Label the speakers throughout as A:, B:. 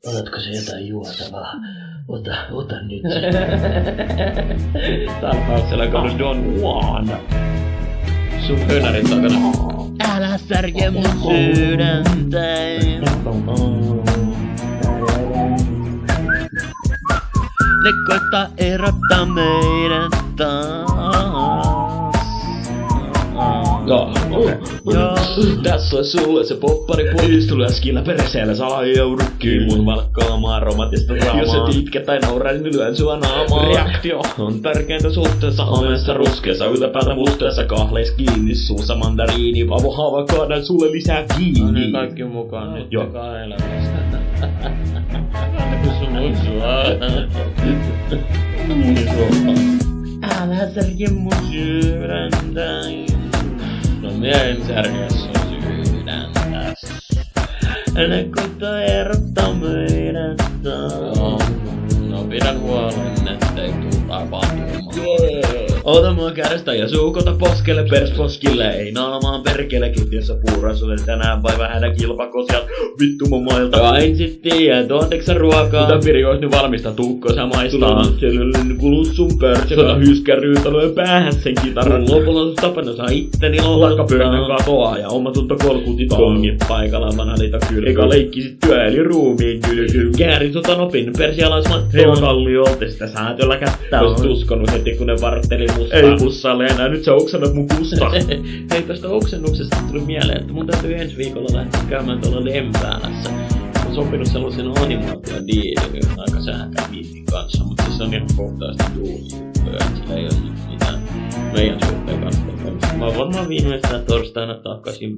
A: Otatko se jotain juotavaa? Ota nyt.
B: Tarpauksella konu Don Juan. Sun hönärin takana.
A: Älä särje mun sydäntäin. Ne koittaa erottaa meidän taas.
B: Joo. Tässä on sulle se poppari poistuläskillä perseellä salajoudukkiin. Mun valkkaamaan romantista draamaa. Jos et itke tai naura, niin lyön sua naamaa. Reaktio on tärkeintä suhteessa. Hamessa ruskeassa, yltäpäätä musteessa. Kahleis kiinni suussa mandariini. Avohaava kaadan sulle lisää kiinni.
C: No niin, kaikki mukaan nyt joka elämästä. Kun sun muisua.
A: Älä särje mun sydäntäin.
C: No mien särje sun sydäntäs.
A: Ne koittaa erottaa meidän taas.
C: No pidän huolen, ettei tuu tapahtumaan.
B: Ota mua kädestä ja suukota poskelle persposkille. Ei naamaan perkele kittiössä puurasulle tänään vai vähänä kilpakosiat. Vittu mun mailta. Ja en sit tiedä, tuonteks sä ruokaa. Mitä Piri ois nyt valmista, tuukko sä maistaa. Sellyllinen kulus sun pörssi. Sota hyskäryyttä lyö päähän sen kitaran. Lopulla tapana saa itteni lollakka pyörän katoa. Ja omatunto kolkuti tongi paikalla vanalita kyllä. Eka leikkisit työ eli ruumiin kylky. Käärin sota nopin persialaismat. Heva kalliolta sitä säätöllä kättä. Oisit uskonut heti kun ne vartteli musta. Ei pussalle enää, nyt sä oksennat mun kusta.
C: Hei, tästä oksennuksesta tuli mieleen, että mun täytyy ensi viikolla lähteä käymään tuolla Lempäälässä. Mä oon sopinut sellaisen animaatio-diilin aika sähkän viitin kanssa, mutta siis se on ihan kohtaista duunijuttuja, että sillä ei oo nyt mitään meidän suhteen kanssa. Mä oon varmaan viimeistään torstaina takaisin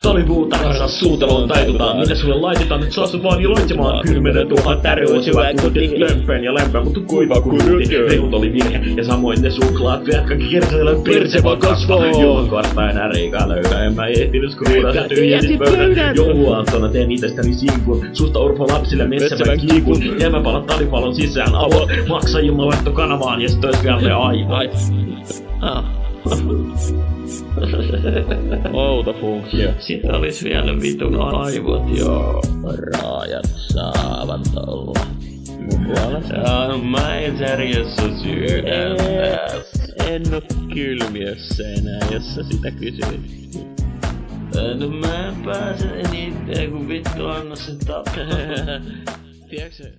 B: Talipuutarhassa suuteloon taitutaan. Mitä sulle laitetaan, nyt saa sut vaan iloitsemaan. 10 000 tärjyä syvää kutit lömpeen ja lämpää, mutta kuiva kuin ruuti. Rehut oli virhe ja samoin ne suklaat. Jatkakin kersailla perse vaan kasvaa. Johon kartta enää reikaa löytää. En mä ehtinyt skruuda sä tyhjäsit pöydän. Jouluaattona teen itestäni sinkun. Susta orpo lapsille metsävän kiikun. Ja mä palan talipallon sisään avot. Maksajilla laitto kanavaan ja sit ois vielä ne aivot.
C: Outo funktio.
B: Sitä olis vielä vitun aivot, joo.
C: Raajat saavat olla.
B: Mä en särje sun sydäntäs.
C: En oo kylmiössä enää, jos sä sitä kysyit.
B: No mä en pääse eniten, kun vittu anna sen tapaa.
C: Tiedätkö